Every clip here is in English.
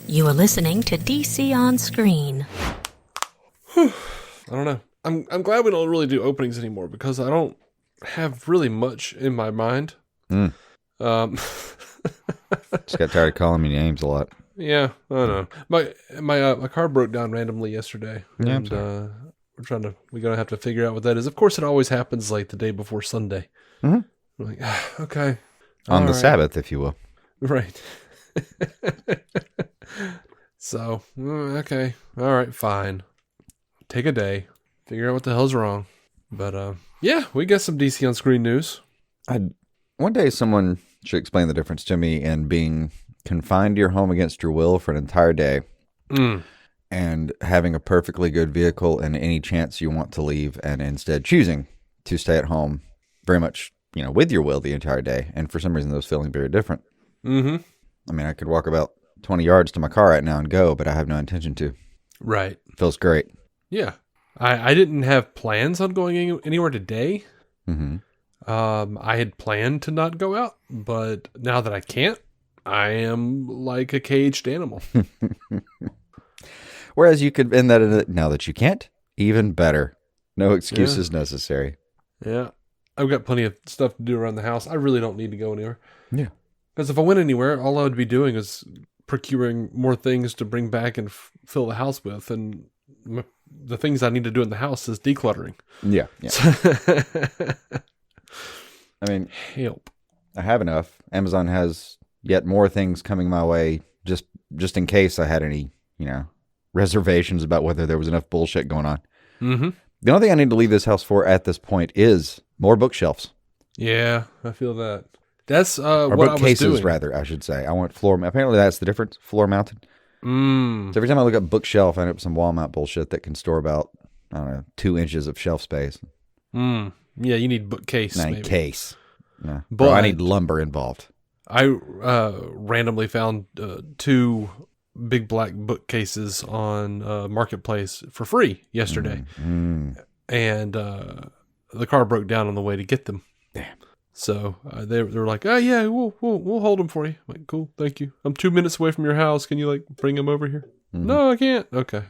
You are listening to DC On Screen. I don't know. I'm glad we don't really do openings anymore because I don't have really much in my mind. Just got tired of calling me names a lot. Yeah, I don't know. My car broke down randomly yesterday. Yeah, and we're gonna have to figure out what that is. Of course, it always happens like the day before Sunday. Mm-hmm. We're like, okay. On the right. Sabbath, if you will. Right. So, okay. All right, fine. Take a day. Figure out what the hell's wrong. But, yeah, we got some DC on screen news. One day someone should explain the difference to me in being confined to your home against your will for an entire day and having a perfectly good vehicle and any chance you want to leave and instead choosing to stay at home very much, with your will the entire day. And for some reason, those feeling very different. Mm-hmm. I mean, I could walk about 20 yards to my car right now and go, but I have no intention to. Right. Feels great. Yeah. I didn't have plans on going anywhere today. Mm-hmm. I had planned to not go out, but now that I can't, I am like a caged animal. Whereas you could, now that you can't, even better. No excuses necessary. Yeah. I've got plenty of stuff to do around the house. I really don't need to go anywhere. Yeah. Because if I went anywhere, all I would be doing is procuring more things to bring back and fill the house with. And the things I need to do in the house is decluttering. Yeah. I mean, help. I have enough. Amazon has yet more things coming my way just in case I had any, reservations about whether there was enough bullshit going on. Mm-hmm. The only thing I need to leave this house for at this point is more bookshelves. Yeah, I feel that. That's or what I was bookcases, doing. rather, I should say. I want floor. Apparently, that's the difference. Floor mounted. So every time I look up bookshelf, I end up some wall mount bullshit that can store about 2 inches of shelf space. Yeah, you need bookcase. Maybe. Case. Yeah. But Bro, I need lumber involved. I randomly found 2 big black bookcases on Marketplace for free yesterday, and the car broke down on the way to get them. Damn. So they were like, "Oh yeah, we'll hold them for you." I'm like, cool, thank you. I'm 2 minutes away from your house. Can you bring them over here? Mm-hmm. No, I can't. Okay.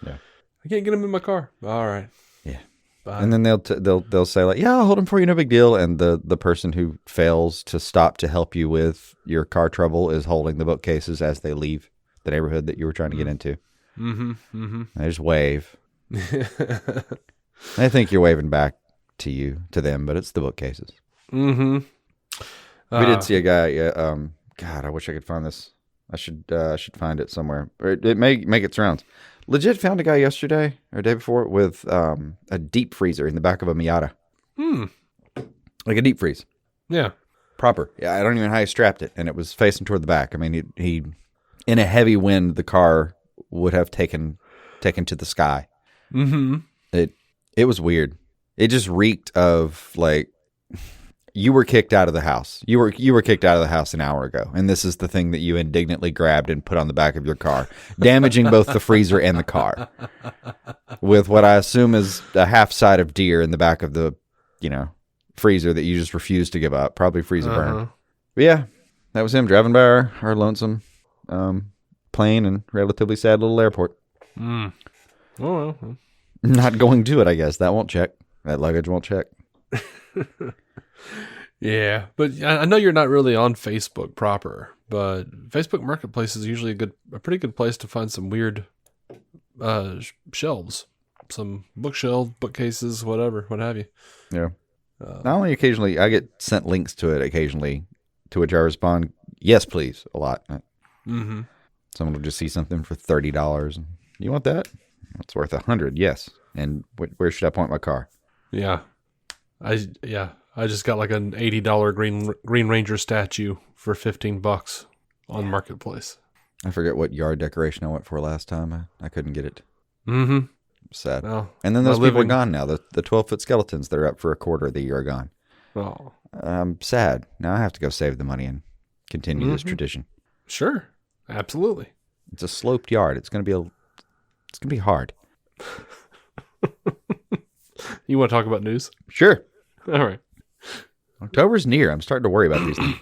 Yeah. I can't get them in my car. All right. Yeah. Bye. And then they'll say yeah, I'll hold them for you, no big deal. And the person who fails to stop to help you with your car trouble is holding the bookcases as they leave the neighborhood that you were trying to get into. Mm-hmm. Mm-hmm. They just wave. I think you're waving back to them, but it's the bookcases. Mm-hmm. We did see a guy. God, I wish I could find this. I should find it somewhere. It may make its rounds. Legit found a guy yesterday or day before with a deep freezer in the back of a Miata. Like a deep freeze. Yeah. Proper. Yeah, I don't even know how he strapped it, and it was facing toward the back. I mean, he in a heavy wind, the car would have taken to the sky. Mm-hmm. It was weird. It just reeked of you were kicked out of the house. You were kicked out of the house an hour ago, and this is the thing that you indignantly grabbed and put on the back of your car, damaging both the freezer and the car, with what I assume is a half side of deer in the back of the, freezer that you just refused to give up. Probably freezer burn. But yeah, that was him driving by our lonesome, plain and relatively sad little airport. Oh well. Not going to it, I guess. That won't check. That luggage won't check. Yeah, but I know you're not really on Facebook proper, but Facebook Marketplace is usually a pretty good place to find some weird shelves, some bookshelves, bookcases, whatever, what have you. Yeah. Not only occasionally, I get sent links to it occasionally, to which I respond, yes, please, a lot. Mm-hmm. Someone will just see something for $30. And, you want that? It's worth $100, yes. And where should I point my car? Yeah. I just got like an $80 Green Ranger statue for $15 on Marketplace. I forget what yard decoration I went for last time. I couldn't get it. Mm-hmm. Sad. Well, and then those people are gone now. The 12-foot skeletons that are up for a quarter of the year are gone. Oh. I'm sad. Now I have to go save the money and continue this tradition. Sure. Absolutely. It's a sloped yard. It's gonna be hard. You want to talk about news? Sure. All right. October's near. I'm starting to worry about these things.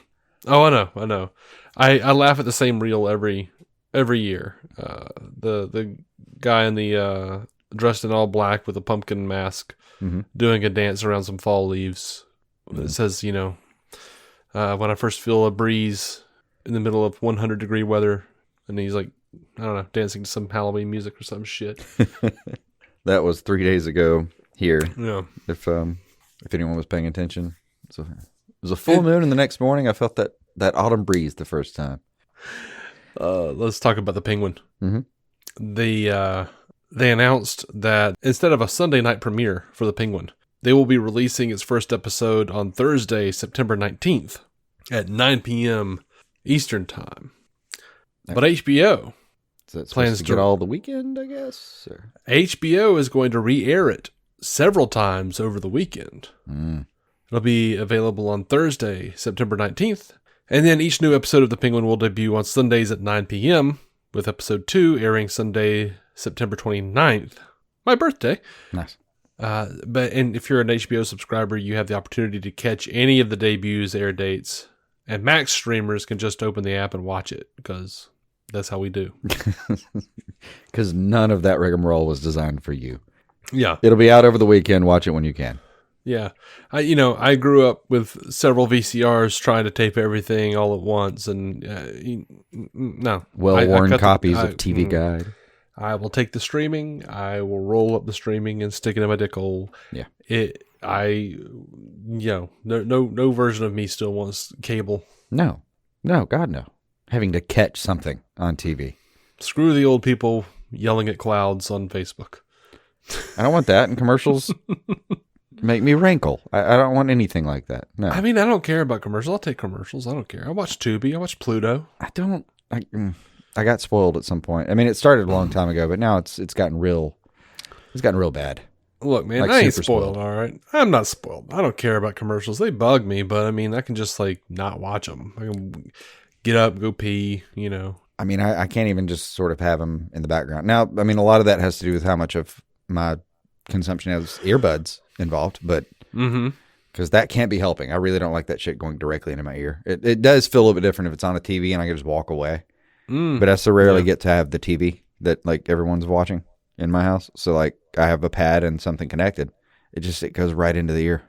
Oh, I know. I laugh at the same reel every every year. The guy in the dressed in all black with a pumpkin mask doing a dance around some fall leaves. It says, when I first feel a breeze in the middle of 100-degree weather, and he's like, I don't know, dancing to some Halloween music or some shit. That was 3 days ago here. Yeah. If anyone was paying attention. So it was a full moon, and the next morning I felt that autumn breeze the first time. Let's talk about the Penguin. Mm-hmm. They announced that instead of a Sunday night premiere for the Penguin, they will be releasing its first episode on Thursday, September 19th at 9 p.m. Eastern Time. But HBO plans to get all the weekend, I guess? Or? HBO is going to re-air it several times over the weekend. It'll be available on Thursday, September 19th. And then each new episode of The Penguin will debut on Sundays at 9 p.m., with episode 2 airing Sunday, September 29th. My birthday. Nice. And if you're an HBO subscriber, you have the opportunity to catch any of the debuts, air dates, and Max streamers can just open the app and watch it, because that's how we do. Because none of that rigmarole was designed for you. Yeah. It'll be out over the weekend. Watch it when you can. Yeah. I grew up with several VCRs trying to tape everything all at once, and no. Well-worn copies of TV Guide. I will take the streaming. I will roll up the streaming and stick it in my dick hole. Yeah. No version of me still wants cable. No, God, no. Having to catch something on TV. Screw the old people yelling at clouds on Facebook. I don't want that, and commercials make me rankle. I don't want anything like that. No. I mean, I don't care about commercials. I'll take commercials. I don't care. I watch Tubi. I watch Pluto. I got spoiled at some point. I mean, it started a long time ago, but now it's gotten real bad. Look, man, like I ain't super spoiled, all right? I'm not spoiled. I don't care about commercials. They bug me, but I mean, I can just not watch them. I can get up, go pee, I mean, I can't even just sort of have them in the background. Now, I mean, a lot of that has to do with how much of my consumption has earbuds involved, but because that can't be helping. I really don't like that shit going directly into my ear. It does feel a little bit different if it's on a TV and I can just walk away. But I so rarely get to have the TV that everyone's watching in my house. So I have a pad and something connected. It goes right into the ear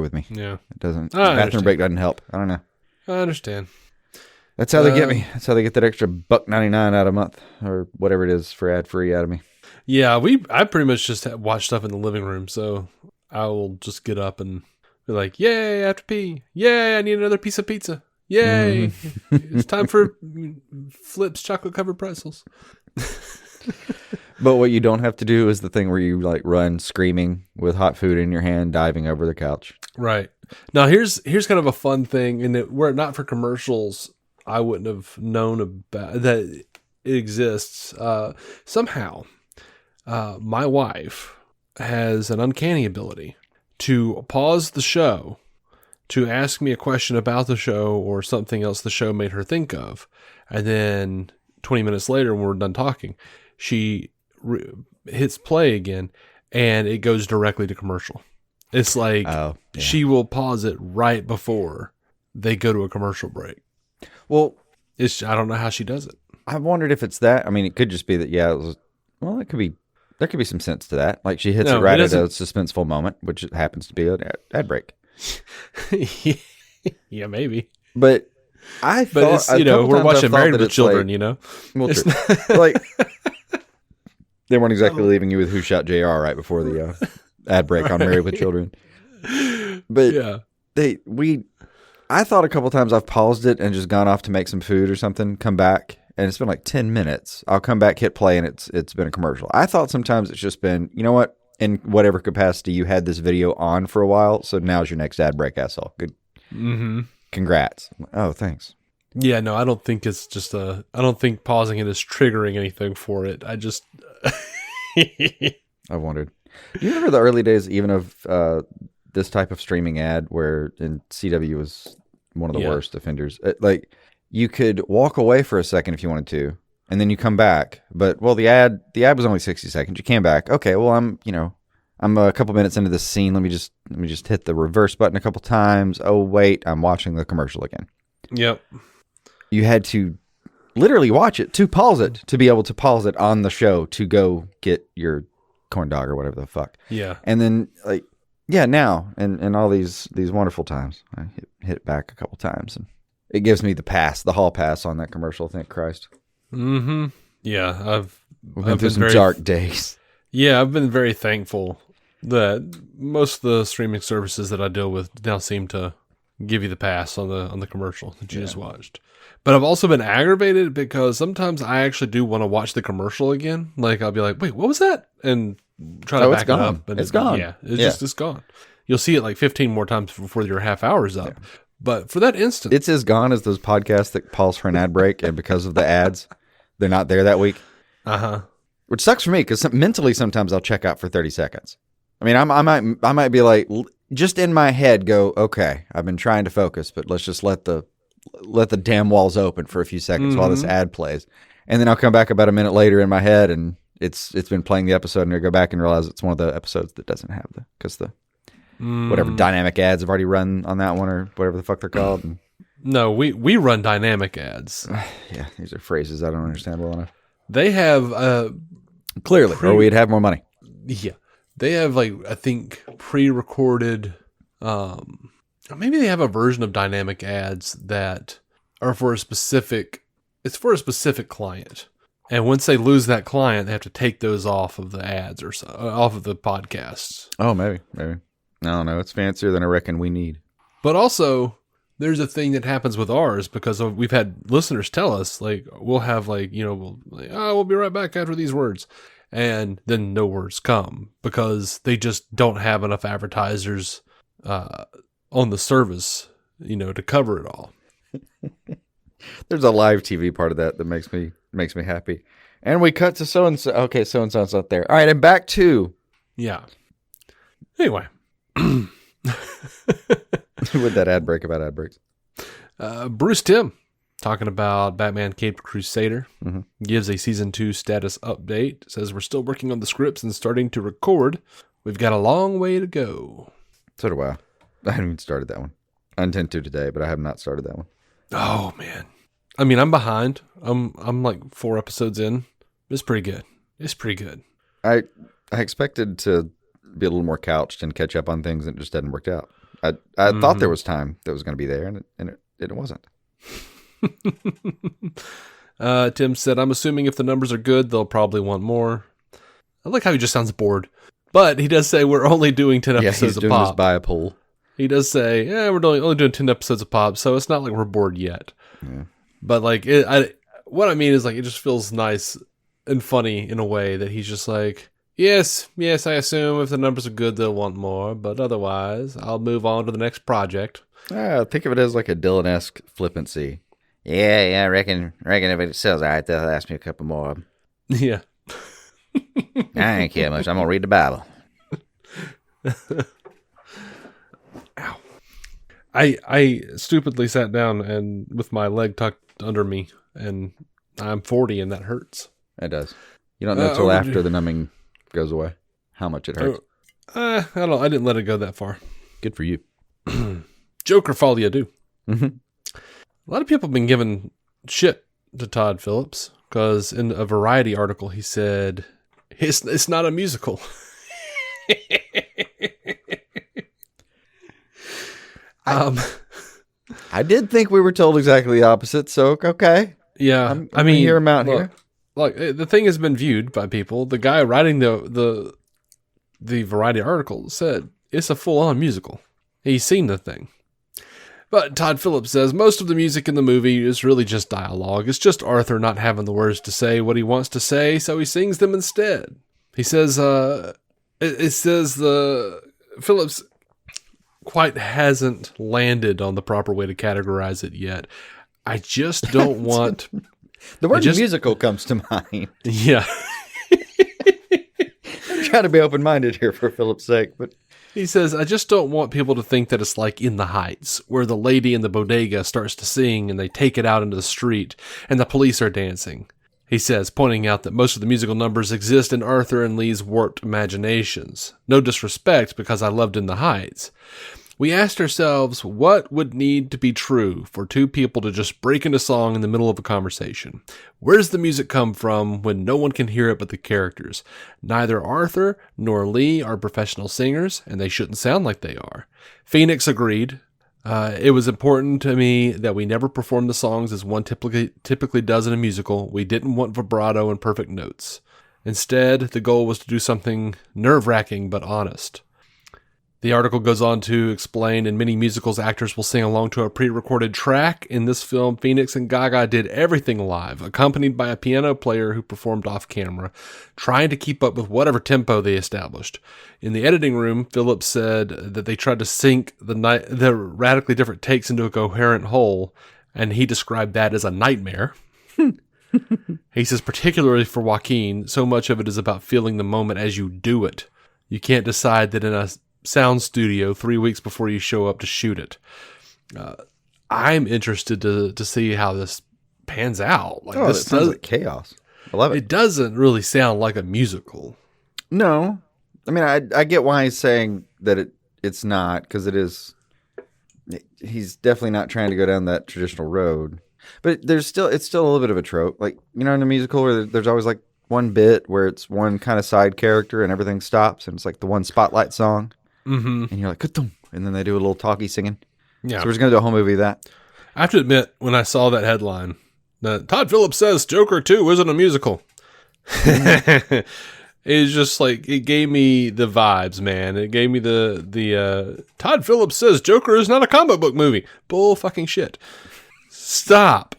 with me. Yeah. It doesn't. Bathroom break doesn't help. I don't know. I understand. That's how they get me. That's how they get that extra $1.99 out a month or whatever it is for ad free out of me. Yeah, I pretty much just watch stuff in the living room. So I will just get up and be like, yay, I have to pee. Yay, I need another piece of pizza. Yay. It's time for Phillips chocolate covered pretzels. But what you don't have to do is the thing where you run screaming with hot food in your hand, diving over the couch. Right. Now here's kind of a fun thing, and were it not for commercials, I wouldn't have known about that it exists. Somehow, my wife has an uncanny ability to pause the show to ask me a question about the show or something else the show made her think of. And then 20 minutes later, when we're done talking, she hits play again and it goes directly to commercial. It's like she will pause it right before they go to a commercial break. Well, I don't know how she does it. I've wondered if it's that. I mean, it could just be that, it could be, there could be some sense to that. Like she hits it right at a suspenseful moment, which happens to be an ad break. Yeah, maybe. But I thought, we're watching Married with Children, Well, true. They weren't exactly leaving you with Who Shot JR right before the ad break on Married with Children. But I thought a couple times I've paused it and just gone off to make some food or something, come back, and it's been like 10 minutes. I'll come back, hit play, and it's been a commercial. I thought sometimes it's just been, you know what? In whatever capacity, you had this video on for a while, so now's your next ad break, asshole. Good. Mm-hmm. Congrats. Oh, thanks. Yeah, no, I don't think it's just I don't think pausing it is triggering anything for it. I just... I wondered. You remember the early days even of this type of streaming ad where CW was one of the worst offenders? You could walk away for a second if you wanted to, and then you come back. But the ad was only 60 seconds. You came back. Okay, well I'm a couple minutes into this scene. Let me just hit the reverse button a couple times. Oh wait, I'm watching the commercial again. Yep. You had to literally watch it, to pause it, to be able to pause it on the show to go get your corn dog or whatever the fuck. Yeah. And then, like, yeah, now, and all these wonderful times, I hit it back a couple times, and it gives me the hall pass on that commercial, thank Christ. Mm-hmm. Yeah, We've been through some dark days. Yeah, I've been very thankful that most of the streaming services that I deal with now seem to give you the pass on the commercial that you just watched. But I've also been aggravated because sometimes I actually do want to watch the commercial again. Like, I'll be like, wait, what was that? And try to back it up. And it's gone. Yeah, it's gone. You'll see it like 15 more times before your half hour is up. Yeah. But for that instant, it's as gone as those podcasts that pause for an ad break, and because of the ads, they're not there that week. Which sucks for me because mentally sometimes I'll check out for 30 seconds. I mean, I might be like, just in my head, go, okay, I've been trying to focus, but let's just let the damn walls open for a few seconds while this ad plays, and then I'll come back about a minute later in my head, and it's been playing the episode, and I go back and realize it's one of the episodes that doesn't have the whatever dynamic ads have already run on that one, or whatever the fuck they're called. And, no, we run dynamic ads. Yeah, these are phrases I don't understand well enough. They have clearly, or we'd have more money. Yeah, they have, like, I think pre-recorded. Maybe they have a version of dynamic ads that are for a specific. It's for a specific client, and once they lose that client, they have to take those off of the ads or off of the podcasts. Oh, maybe. I don't know. It's fancier than I reckon we need. But also, there's a thing that happens with ours because we've had listeners tell us, like, we'll have, like, you know, we'll be right back after these words. And then no words come because they just don't have enough advertisers on the service, you know, to cover it all. There's a live TV part of that makes me happy. And we cut to so-and-so. Okay, so-and-so's not there. All right, and back to... Yeah. Anyway. With that ad break about ad breaks. Bruce Timm, talking about Batman Caped Crusader, gives a season 2 status update. Says we're still working on the scripts and starting to record. We've got a long way to go. So do I. I haven't even started that one. I intend to today, but I have not started that one. Oh man, I mean, I'm behind. I'm like 4 episodes in. It's pretty good. I expected to be a little more couched and catch up on things, and it just hadn't worked out. I thought there was time that was going to be there, and it wasn't. Tim said, I'm assuming if the numbers are good, they'll probably want more. I like how he just sounds bored. But he does say we're only doing 10 episodes of Pop. He's doing this by a poll. He does say, we're only doing 10 episodes of Pop, so it's not like we're bored yet. Yeah. But like, what I mean is, like, it just feels nice and funny in a way that he's just like, yes, I assume if the numbers are good, they'll want more, but otherwise, I'll move on to the next project. Think of it as like a Dylan-esque flippancy. Yeah, I reckon if it sells all right, they'll ask me a couple more. Yeah. I ain't care much. I'm going to read the Bible. Ow. I stupidly sat down and with my leg tucked under me, and I'm 40 and that hurts. It does. You don't know until after the numbing goes away how much it hurts. I don't know. I didn't let it go that far. Good for you. Joker folie à deux. A lot of people have been giving shit to Todd Phillips because in a Variety article he said it's not a musical. I did think we were told exactly the opposite, so okay. Yeah, I mean, hear him out here. Like, the thing has been viewed by people. The guy writing the Variety article said it's a full-on musical. He's seen the thing. But Todd Phillips says most of the music in the movie is really just dialogue. It's just Arthur not having the words to say what he wants to say, so he sings them instead. He says, it says Phillips quite hasn't landed on the proper way to categorize it yet. I just don't want... The word musical comes to mind. Yeah. I'm trying to be open-minded here for Philip's sake, but... He says, I just don't want people to think that it's like In the Heights, where the lady in the bodega starts to sing and they take it out into the street and the police are dancing. He says, pointing out that most of the musical numbers exist in Arthur and Lee's warped imaginations. No disrespect, because I loved In the Heights. We asked ourselves what would need to be true for two people to just break into song in the middle of a conversation. Where does the music come from when no one can hear it but the characters? Neither Arthur nor Lee are professional singers, and they shouldn't sound like they are. Phoenix agreed. It was important to me that we never perform the songs as one typically does in a musical. We didn't want vibrato and perfect notes. Instead, the goal was to do something nerve-wracking but honest. The article goes on to explain, in many musicals, actors will sing along to a pre-recorded track. In this film, Phoenix and Gaga did everything live, accompanied by a piano player who performed off-camera, trying to keep up with whatever tempo they established. In the editing room, Phillips said that they tried to sync the radically different takes into a coherent whole, and he described that as a nightmare. He says, particularly for Joaquin, so much of it is about feeling the moment as you do it. You can't decide that in a sound studio 3 weeks before you show up to shoot it. I'm interested to see how this pans out. Like, this sounds like chaos. I love it. It doesn't really sound like a musical. No. I mean, I get why he's saying that it's not, because it is. He's definitely not trying to go down that traditional road. But it's still a little bit of a trope. Like, in a musical where there's always like one bit where it's one kind of side character and everything stops and it's like the one spotlight song. Mm-hmm. And you're like, Kutum, and then they do a little talkie singing. Yeah. So we're just going to do a whole movie of that. I have to admit, when I saw that headline, that Todd Phillips says Joker 2 isn't a musical. It's just like, it gave me the vibes, man. It gave me the Todd Phillips says Joker is not a comic book movie. Bull fucking shit. Stop.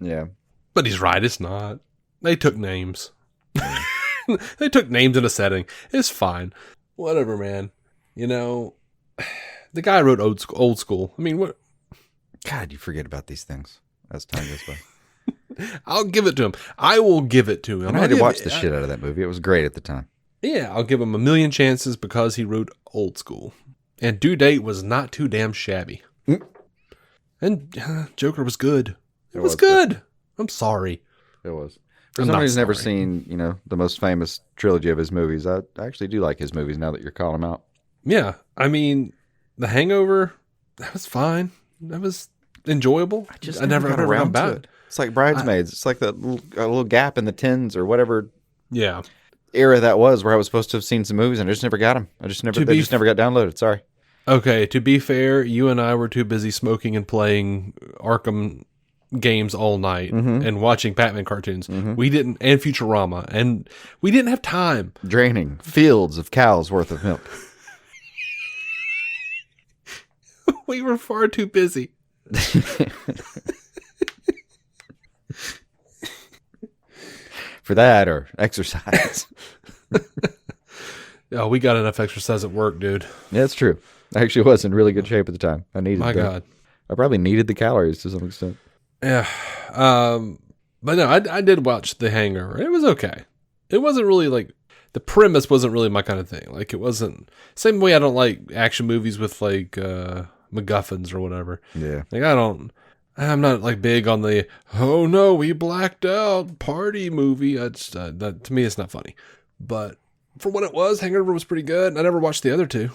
Yeah. But he's right, it's not. They took names. They took names in a setting. It's fine. Whatever, man. The guy wrote old school. I mean, what? God, you forget about these things as time goes by. I'll give it to him. I will give it to him. And I had to watch the shit out of that movie. It was great at the time. Yeah, I'll give him a million chances because he wrote old school. And Due Date was not too damn shabby. And Joker was good. It was good. I'm sorry. It was. For somebody who's never seen, the most famous trilogy of his movies, I actually do like his movies now that you're calling them out. Yeah. I mean, The Hangover, that was fine. That was enjoyable. I never got around to it. It's like Bridesmaids. It's like a little gap in the 10s or whatever era that was where I was supposed to have seen some movies and I just never got them. They just never got downloaded. Sorry. Okay, to be fair, you and I were too busy smoking and playing Arkham games all night and watching Batman cartoons. We didn't, and Futurama, and we didn't have time. Draining fields of cows worth of milk. We were far too busy. For that or exercise. Oh, we got enough exercise at work, dude. Yeah, that's true. I actually was in really good shape at the time. I needed God. I probably needed the calories to some extent. Yeah. But no, I did watch The Hangover. It was okay. It wasn't really like, the premise wasn't really my kind of thing. Like, it wasn't, same way I don't like action movies with like MacGuffins or whatever. Yeah. Like, I'm not like big on the, oh no, we blacked out party movie. That, to me, it's not funny. But for what it was, Hangover was pretty good. I never watched the other two.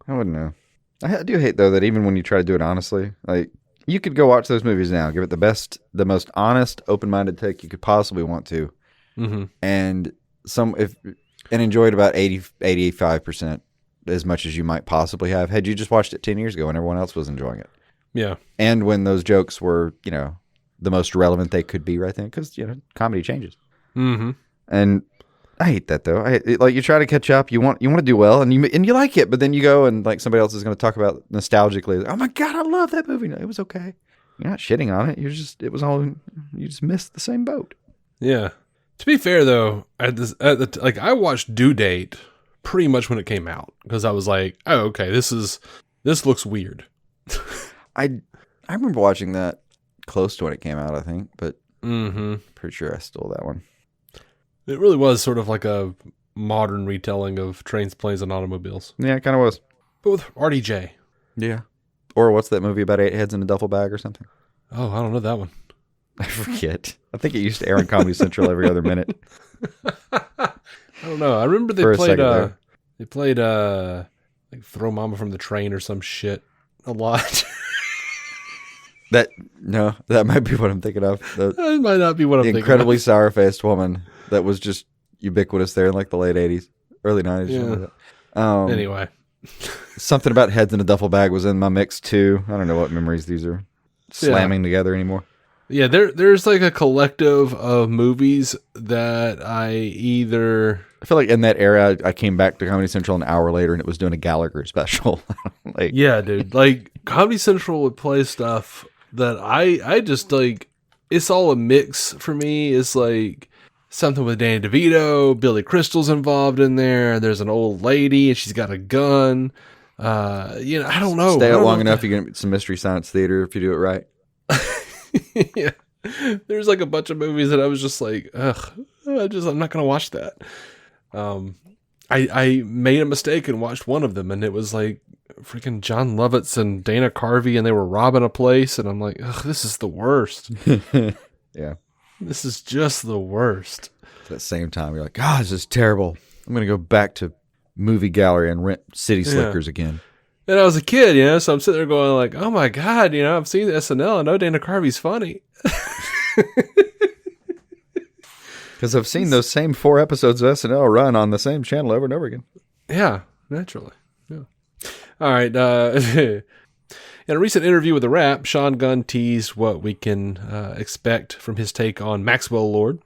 I wouldn't know. I do hate, though, that even when you try to do it honestly, like, you could go watch those movies now, give it the most honest, open-minded take you could possibly want to, and enjoy it about 85% as much as you might possibly have had you just watched it 10 years ago when everyone else was enjoying it. Yeah. And when those jokes were, the most relevant they could be right then, because, comedy changes. And I hate that, though. Like, you try to catch up, you want to do well, and you like it, but then you go and like somebody else is going to talk about nostalgically. Oh my God, I love that movie. No, it was okay. You're not shitting on it. You just missed the same boat. Yeah. To be fair, though, I watched Due Date pretty much when it came out because I was like, oh, okay, this looks weird. I remember watching that close to when it came out, I think, but pretty sure I stole that one. It really was sort of like a modern retelling of Trains, Planes, and Automobiles. Yeah, it kind of was. But with RDJ. Yeah. Or what's that movie about 8 heads in a duffel bag or something? Oh, I don't know that one. I forget. I think it used to air on Comedy Central every other minute. I don't know. I remember they played like throw mama from the train or some shit a lot. That might be what I'm thinking of. That might not be what I'm thinking of. The incredibly sour-faced woman that was just ubiquitous there in like the late 80s, early 90s. Yeah. Anyway. Something about heads in a duffel bag was in my mix too. I don't know what memories these are slamming together anymore. Yeah, there's like a collective of movies that I feel like in that era, I came back to Comedy Central an hour later and it was doing a Gallagher special. Yeah, dude. Like Comedy Central would play stuff that I just like. It's all a mix for me. It's like something with Danny DeVito, Billy Crystal's involved in there. There's an old lady and she's got a gun. I don't know. Stay out long enough, you get some Mystery Science Theater if you do it right. Yeah. There's like a bunch of movies that I was just like, ugh, I'm not going to watch that. I made a mistake and watched one of them, and it was like freaking John Lovitz and Dana Carvey, and they were robbing a place, and I'm like, ugh, this is the worst. Yeah. This is just the worst. At the same time, you're like, God, this is terrible. I'm going to go back to movie gallery and rent City Slickers again. And I was a kid, so I'm sitting there going like, oh my God, I've seen SNL. I know Dana Carvey's funny. Because I've seen those same 4 episodes of SNL run on the same channel over and over again. Yeah, naturally. Yeah. All right. In a recent interview with The Wrap, Sean Gunn teased what we can expect from his take on Maxwell Lord.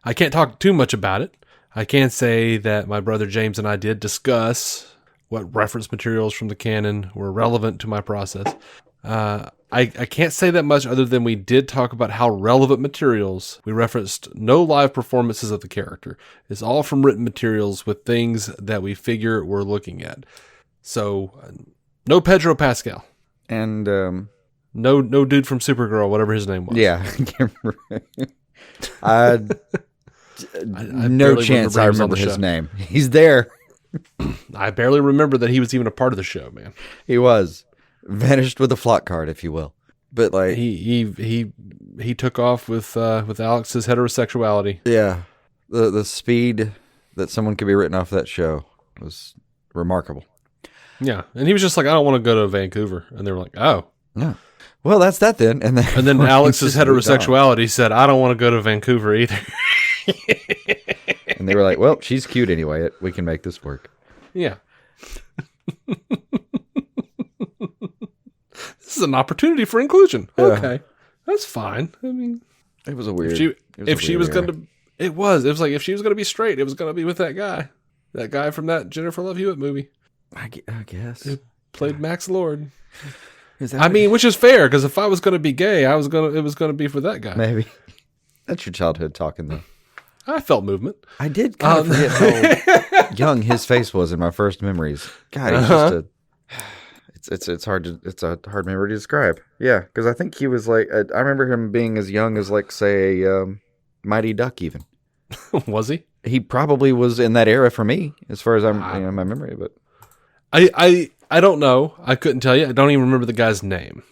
I can't talk too much about it. I can say that my brother James and I did discuss what reference materials from the canon were relevant to my process. I can't say that much other than we did talk about how relevant materials. We referenced no live performances of the character. It's all from written materials with things that we figure we're looking at. So, no Pedro Pascal. And no dude from Supergirl, whatever his name was. Yeah, I can't remember. No chance I remember his name. He's there. I barely remember that he was even a part of the show, man. He was. Vanished with a flock card, if you will. But like he took off with Alex's heterosexuality. Yeah. The speed that someone could be written off that show was remarkable. Yeah. And he was just like, I don't want to go to Vancouver. And they were like, oh. No. Well, that's that then. And then Alex's heterosexuality said, I don't want to go to Vancouver either. And they were like, well, she's cute anyway. We can make this work. Yeah. This is an opportunity for inclusion. Yeah. Okay. That's fine. I mean, it was a weird. If she was going to, it was like if she was going to be straight, it was going to be with that guy from that Jennifer Love Hewitt movie. I guess. Who played Max Lord. Which is fair, because if I was going to be gay, it was going to be for that guy. Maybe. That's your childhood talking, though. I felt movement. I did kind of forget how young his face was in my first memories. God, he's just it's a hard memory to describe. Yeah, because I think he was like, I remember him being as young as like, say, Mighty Duck even. Was he? He probably was in that era for me, as far as my memory. But I don't know. I couldn't tell you. I don't even remember the guy's name.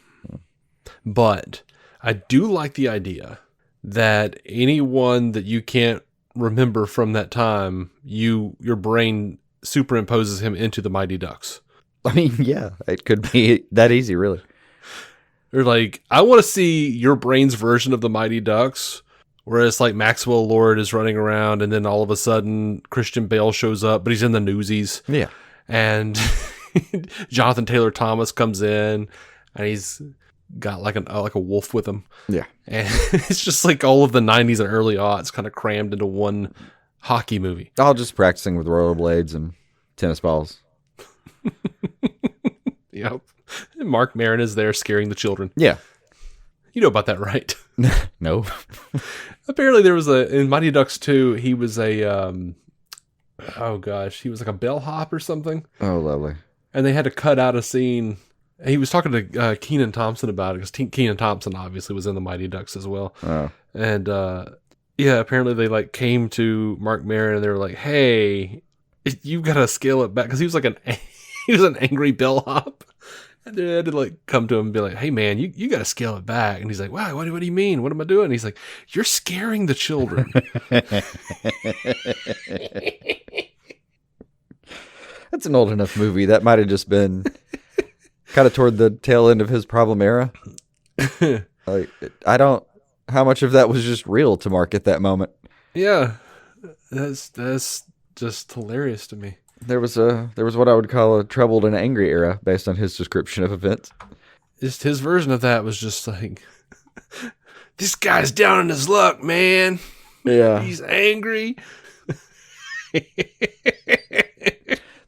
But I do like the idea that anyone that you can't remember from that time, your brain superimposes him into the Mighty Ducks. I mean, yeah, it could be that easy, really. Or like, I want to see your brain's version of the Mighty Ducks, where it's like Maxwell Lord is running around, and then all of a sudden Christian Bale shows up, but he's in the Newsies. Yeah. And Jonathan Taylor Thomas comes in, and he's got like a wolf with him. Yeah. And it's just like all of the 90s and early aughts kind of crammed into one hockey movie. All just practicing with rollerblades and tennis balls. Yep. And Mark Maron is there scaring the children. Yeah. You know about that, right? No. Apparently there was in Mighty Ducks 2, he was he was like a bellhop or something. Oh, lovely. And they had to cut out a scene. He was talking to Kenan Thompson about it, because Kenan Thompson obviously was in the Mighty Ducks as well. Oh. And apparently they like came to Mark Maron and they were like, hey, you got to scale it back, because he was like he was an angry bellhop. And they had to like come to him and be like, hey man, you got to scale it back. And he's like, wow, what do you mean? What am I doing? And he's like, you're scaring the children. That's an old enough movie. That might have just been kind of toward the tail end of his problem era. Like, I don't. How much of that was just real to Mark at that moment? Yeah, that's just hilarious to me. There was what I would call a troubled and angry era based on his description of events. Just his version of that was just like, this guy's down in his luck, man. Yeah, he's angry.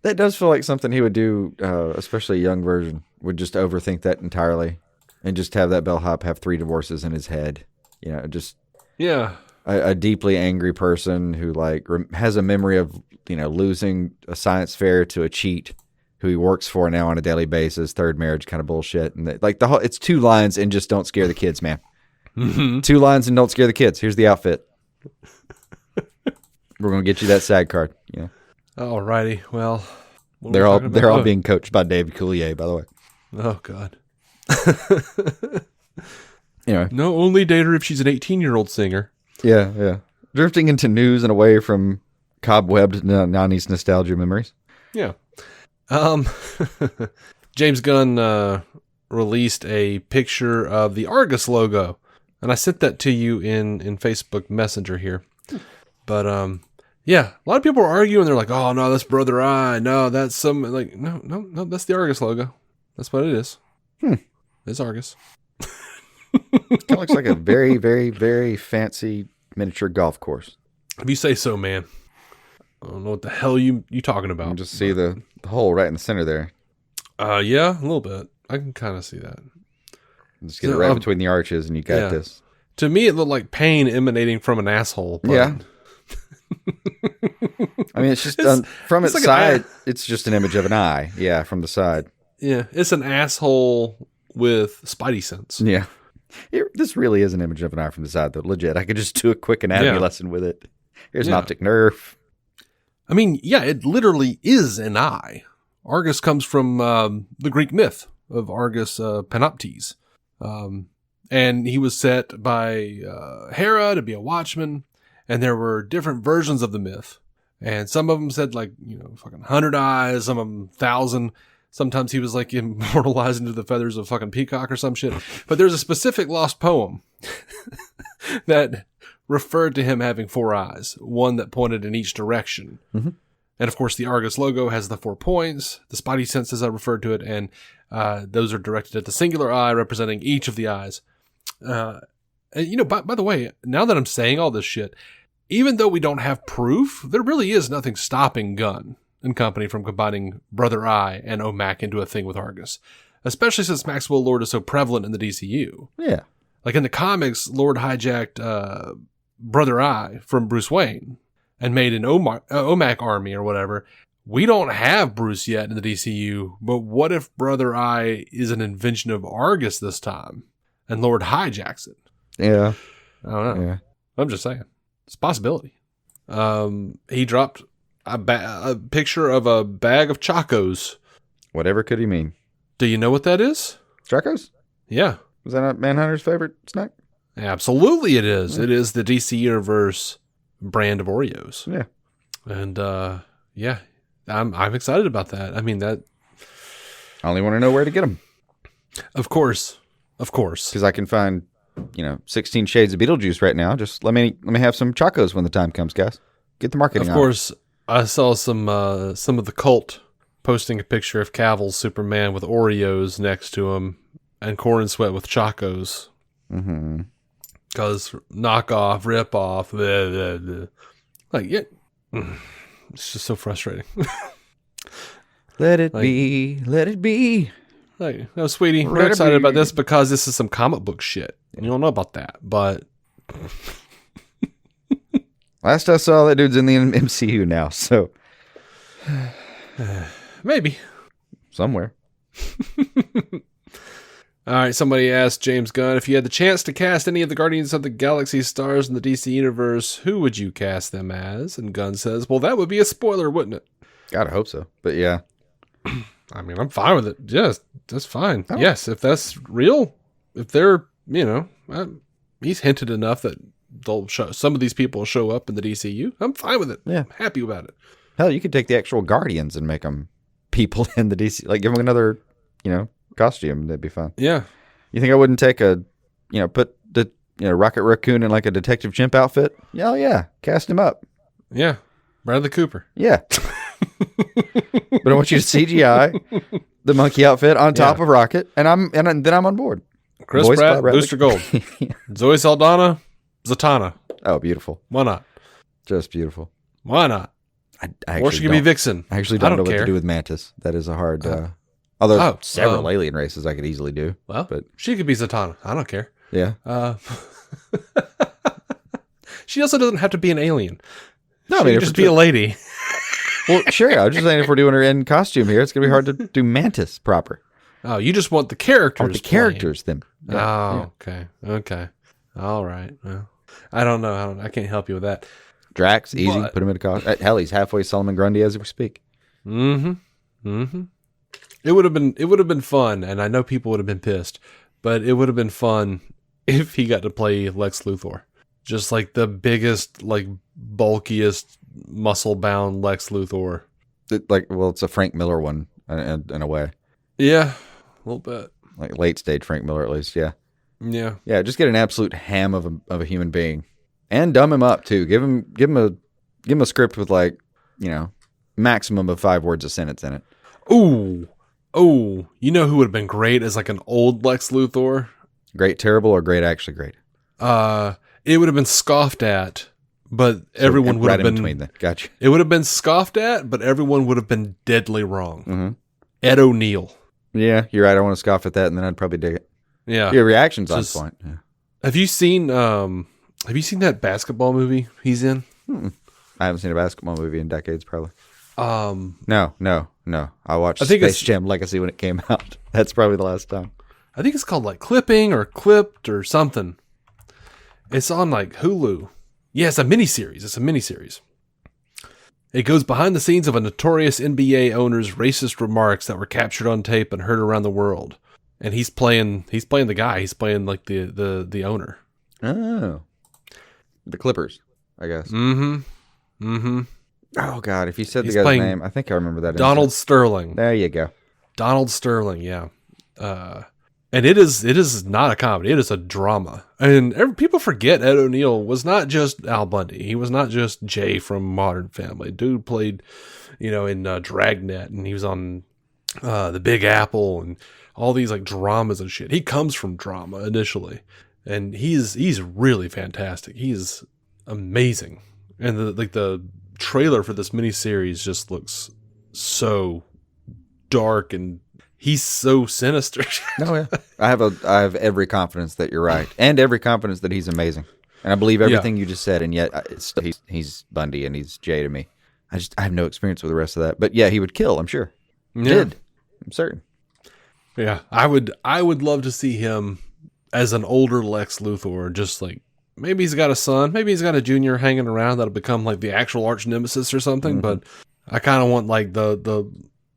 That does feel like something he would do, especially a young version, would just overthink that entirely and just have that bellhop have 3 divorces in his head. You know, just a deeply angry person who like has a memory of, you know, losing a science fair to a cheat who he works for now on a daily basis, third marriage kind of bullshit. And like the whole, it's 2 lines and just don't scare the kids, man. Mm-hmm. 2 lines and don't scare the kids. Here's the outfit. We're going to get you that SAG card. Yeah. Alrighty. Well, they're all being coached by David Coulier, by the way. Oh God. Anyway. No, only date her if she's an 18-year-old singer. Yeah. Drifting into news and away from cobwebbed 90s nostalgia memories. Yeah. James Gunn released a picture of the A.R.G.U.S logo, and I sent that to you in Facebook Messenger here. But yeah, a lot of people are arguing. They're like, "Oh no, that's Brother Eye. No, that's some like no, that's the A.R.G.U.S logo. That's what it is. It's A.R.G.U.S." Kind of looks like a very, very, very fancy miniature golf course. If you say so, man. I don't know what the hell you talking about. You can just see the hole right in the center there. Yeah, a little bit. I can kind of see that. Just get it right between the arches, and you got this. To me, it looked like pain emanating from an asshole. But... Yeah. I mean, it's just from its like side. It's just an image of an eye. Yeah, from the side. Yeah, it's an asshole with spidey sense. Yeah. This really is an image of an eye from the side, though. Legit. I could just do a quick anatomy lesson with it. Here's an optic nerve. I mean, yeah, it literally is an eye. Argus comes from the Greek myth of Argus Panoptes. And he was set by Hera to be a watchman. And there were different versions of the myth. And some of them said like, you know, fucking 100 eyes, some of them 1,000. Sometimes he was like immortalized into the feathers of a fucking peacock or some shit. But there's a specific lost poem that referred to him having 4 eyes, one that pointed in each direction. Mm-hmm. And of course, the A.R.G.U.S logo has the 4 points, the spidey senses I referred to it, and those are directed at the singular eye representing each of the eyes. And, you know, by the way, now that I'm saying all this shit, even though we don't have proof, there really is nothing stopping Gunn and company from combining Brother Eye and OMAC into a thing with A.R.G.U.S, especially since Maxwell Lord is so prevalent in the DCU. Yeah. Like in the comics, Lord hijacked Brother Eye from Bruce Wayne and made an OMAC army or whatever. We don't have Bruce yet in the DCU, but what if Brother Eye is an invention of A.R.G.U.S this time and Lord hijacks it? Yeah. I don't know. Yeah. I'm just saying. It's a possibility. He dropped a picture of a bag of Chocos. Whatever could he mean? Do you know what that is? Chocos? Yeah. Was that not Manhunter's favorite snack? Absolutely it is. Yeah. It is the DC Universe brand of Oreos. Yeah. And yeah, I'm excited about that. I mean, that... I only want to know where to get them. Of course. Because I can find, 16 shades of Beetlejuice right now. Just let me have some Chocos when the time comes, guys. Get the marketing on. Of course, I saw some of the cult posting a picture of Cavill's Superman with Oreos next to him and Corn Sweat with Chocos. Mm-hmm. Because knockoff, rip off, blah, blah, blah. Like, yeah, it's just so frustrating. Let it be, let it be. Like, no, sweetie, we're excited about this because this is some comic book shit. And you don't know about that, but... Last I saw, that dude's in the MCU now, so... Maybe. Somewhere. All right, somebody asked James Gunn, if you had the chance to cast any of the Guardians of the Galaxy stars in the DC Universe, who would you cast them as? And Gunn says, well, that would be a spoiler, wouldn't it? God, I hope so. But yeah. I mean, I'm fine with it. Yes, that's fine. Oh. Yes, if that's real, if they're, he's hinted enough that they'll show, some of these people will show up in the DCU. I'm fine with it. Yeah. I'm happy about it. Hell, you could take the actual Guardians and make them people in the DC. Like, give them another, costume. That'd be fun. Yeah. You think I wouldn't take put the Rocket Raccoon in like a Detective Chimp outfit? Yeah, cast him up. Yeah, Bradley Cooper. Yeah. But I want you to CGI the monkey outfit on top of Rocket, and then I'm on board. Chris Pratt, Booster Gold. Zoe Saldana, Zatanna. Oh, beautiful. Why not? Just beautiful. Why not? I Or she could be Vixen. I actually don't know what to do with Mantis. That is a hard... although several alien races I could easily do. Well, but she could be Zatanna. I don't care. Yeah. She also doesn't have to be an alien. No, she could just be a lady. Well, sure. I was just saying if we're doing her in costume here, it's going to be hard to do Mantis proper. Oh, you just want the characters. I want the characters, then. Yeah, Okay. All right. Well, I don't know. I can't help you with that. Drax, easy. Put him in a costume. Hell, he's halfway Solomon Grundy as we speak. Mm-hmm. It would have been fun, and I know people would have been pissed, but it would have been fun if he got to play Lex Luthor. Just like the biggest, like bulkiest, muscle-bound Lex Luthor. It's a Frank Miller one in a way. Yeah, a little bit. Like late stage Frank Miller, at least. Yeah. Yeah. Yeah. Just get an absolute ham of a human being, and dumb him up too. Give him a script with maximum of 5 words a sentence in it. Oh, you know who would have been great as like an old Lex Luthor? Great, terrible, or great, actually great? It would have been scoffed at, but everyone would have been... between them. Gotcha. It would have been scoffed at, but everyone would have been deadly wrong. Mm-hmm. Ed O'Neill. Yeah, you're right. I want to scoff at that, and then I'd probably dig it. Yeah. Your reaction's on point. Yeah. Have you seen that basketball movie he's in? I haven't seen a basketball movie in decades, probably. No. I watched Space Jam Legacy when it came out. That's probably the last time. I think it's called like Clipping or Clipped or something. It's on like Hulu. Yeah, it's a miniseries. It goes behind the scenes of a notorious NBA owner's racist remarks that were captured on tape and heard around the world. And he's playing the guy. He's playing like the owner. Oh. The Clippers, I guess. Mm-hmm. Oh, God. If you said the guy's name, I think I remember that. Donald Sterling. There you go. Donald Sterling, yeah. And it is not a comedy. It is a drama. And people forget Ed O'Neill was not just Al Bundy. He was not just Jay from Modern Family. Dude played, in Dragnet, and he was on The Big Apple and all these like dramas and shit. He comes from drama initially, and he's really fantastic. He's amazing. And the trailer for this miniseries just looks so dark, and he's so sinister. Oh yeah, I have every confidence that you're right, and every confidence that he's amazing, and I believe everything you just said. And yet, he's Bundy and he's Jay to me. I have no experience with the rest of that, but yeah, he would kill. I'm sure. Yeah. I'm certain. Yeah, I would love to see him as an older Lex Luthor, just like. Maybe he's got a son. Maybe he's got a junior hanging around that'll become like the actual arch nemesis or something. Mm-hmm. But I kind of want like the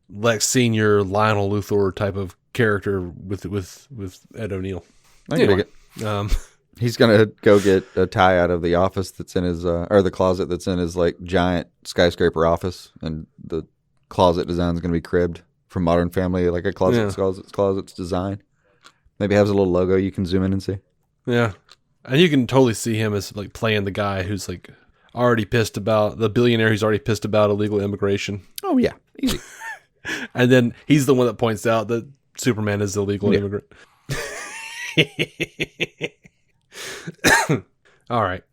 Lex Senior Lionel Luthor type of character with Ed O'Neill. I can dig it. He's gonna go get a tie out of the office that's in his or the closet that's in his like giant skyscraper office, and the closet design is gonna be cribbed from Modern Family, like a closet's design. Maybe has a little logo you can zoom in and see. Yeah. And you can totally see him as like playing the guy who's like already pissed about the billionaire who's already pissed about illegal immigration. Oh yeah, easy. And then he's the one that points out that Superman is illegal immigrant. All right.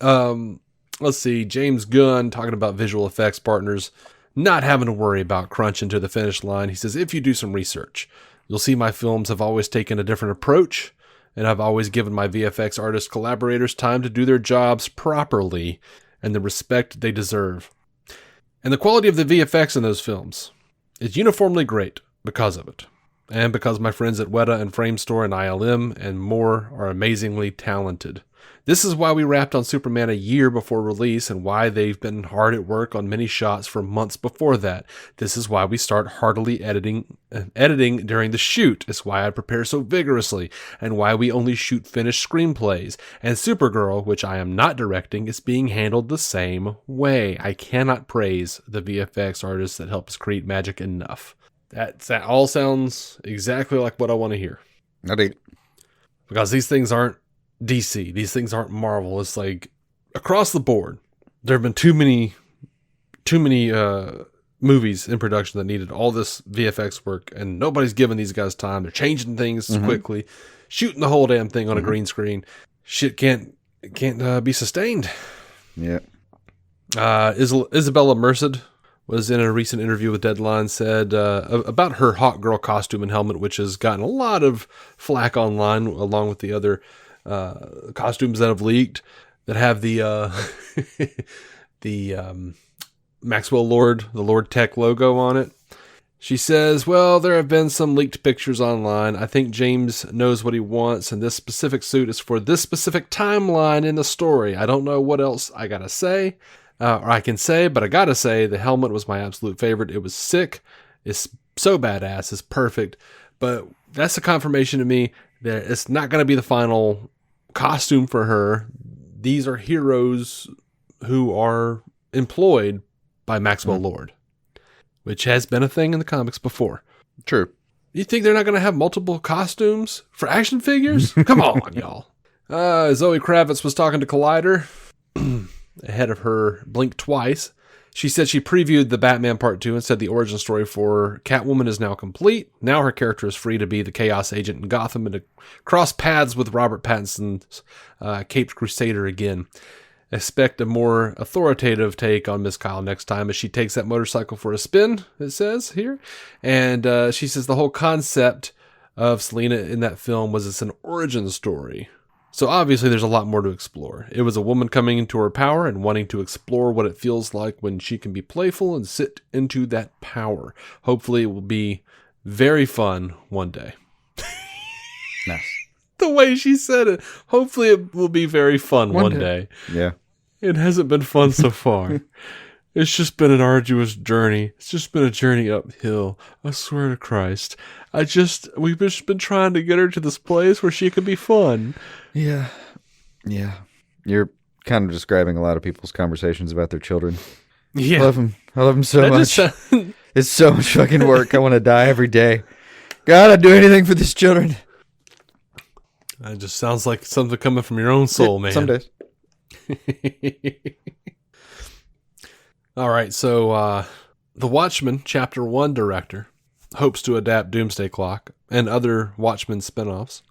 Let's see. James Gunn talking about visual effects partners not having to worry about crunching to the finish line. He says, if you do some research, you'll see my films have always taken a different approach. And I've always given my VFX artist collaborators time to do their jobs properly and the respect they deserve. And the quality of the VFX in those films is uniformly great because of it. And because my friends at Weta and Framestore and ILM and more are amazingly talented. This is why we wrapped on Superman a year before release and why they've been hard at work on many shots for months before that. This is why we start heartily editing during the shoot. It's why I prepare so vigorously and why we only shoot finished screenplays. And Supergirl, which I am not directing, is being handled the same way. I cannot praise the VFX artists that help us create magic enough. That all sounds exactly like what I want to hear. I dig. Because these things aren't DC. These things aren't Marvel. It's like across the board, there have been too many movies in production that needed all this VFX work, and nobody's giving these guys time. They're changing things quickly, shooting the whole damn thing on a green screen. Shit can't be sustained. Yeah. Isabela Merced was in a recent interview with Deadline, said about her Hawkgirl costume and helmet, which has gotten a lot of flack online, along with the other costumes that have leaked that have the Maxwell the Lord Tech logo on it. She says, well, there have been some leaked pictures online. I think James knows what he wants, and this specific suit is for this specific timeline in the story. I don't know what else I gotta say, or I can say, but I gotta say the helmet was my absolute favorite. It was sick. It's so badass. It's perfect. But that's a confirmation to me that it's not going to be the final costume for her. These are heroes who are employed by Maxwell Lord, which has been a thing in the comics before. True. You think they're not going to have multiple costumes for action figures? Come on, y'all. Zoe Kravitz was talking to Collider ahead of her Blink Twice. She said she previewed the Batman Part 2 and said the origin story for Catwoman is now complete. Now her character is free to be the Chaos Agent in Gotham and to cross paths with Robert Pattinson's Caped Crusader again. Expect a more authoritative take on Miss Kyle next time as she takes that motorcycle for a spin, it says here. And she says the whole concept of Selina in that film was it's an origin story. So obviously there's a lot more to explore. It was a woman coming into her power and wanting to explore what it feels like when she can be playful and sit into that power. Hopefully it will be very fun one day. Nice. The way she said it. Hopefully it will be very fun one day. Yeah. It hasn't been fun so far. It's just been an arduous journey. It's just been a journey uphill. I swear to Christ. We've just been trying to get her to this place where she could be fun. Yeah. Yeah. You're kind of describing a lot of people's conversations about their children. Yeah. I love them so much. It's so much fucking work. I want to die every day. God, I'd do anything for these children. That just sounds like something coming from your own soul, man. Some days. All right, so the Watchmen Chapter 1 director hopes to adapt Doomsday Clock and other Watchmen spinoffs.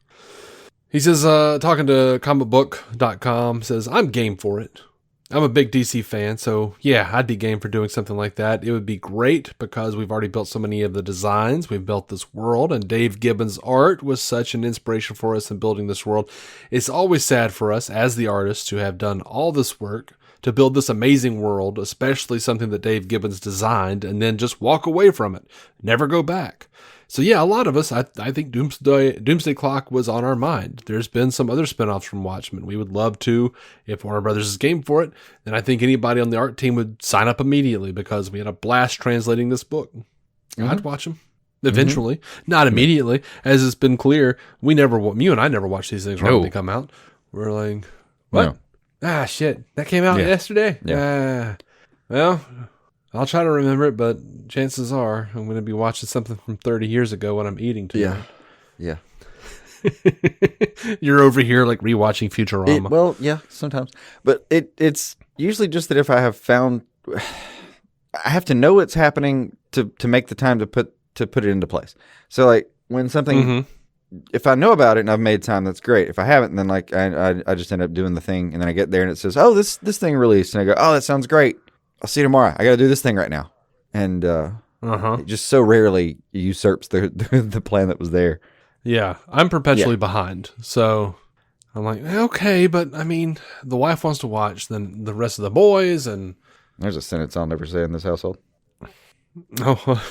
He says, talking to comicbook.com, says, I'm game for it. I'm a big DC fan, so yeah, I'd be game for doing something like that. It would be great because we've already built so many of the designs. We've built this world, and Dave Gibbons' art was such an inspiration for us in building this world. It's always sad for us as the artists to have done all this work to build this amazing world, especially something that Dave Gibbons designed, and then just walk away from it, never go back. So yeah, a lot of us, I think Doomsday Clock was on our mind. There's been some other spinoffs from Watchmen. We would love to, if Warner Brothers is game for it, then I think anybody on the art team would sign up immediately because we had a blast translating this book. I'd watch them eventually, not immediately, as it's been clear. You and I never watch these things right when they come out. We're like, what? No. Shit, that came out yesterday? Yeah. Well, I'll try to remember it, but chances are I'm going to be watching something from 30 years ago when I'm eating tonight. Yeah. You're over here like rewatching Futurama. Well, yeah, sometimes. But it's usually just that if I have found... I have to know what's happening to make the time to put it into place. So like when something... If I know about it and I've made time, that's great. If I haven't, then like I just end up doing the thing, and then I get there and it says, oh, this thing released. And I go, oh, that sounds great. I'll see you tomorrow. I got to do this thing right now. And it just so rarely usurps the plan that was there. Yeah, I'm perpetually behind. So I'm like, okay, but I mean, the wife wants to watch, then the rest of the boys, and... There's a sentence I'll never say in this household. Oh,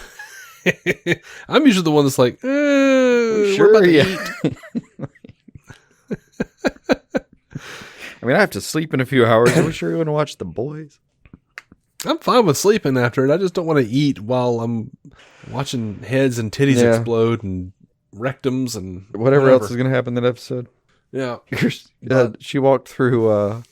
I'm usually the one that's like, sure, we're about to eat. I mean, I have to sleep in a few hours. Are we sure you want to watch the boys? I'm fine with sleeping after it. I just don't want to eat while I'm watching heads and titties explode and rectums and whatever else is going to happen in that episode. Yeah. She walked through,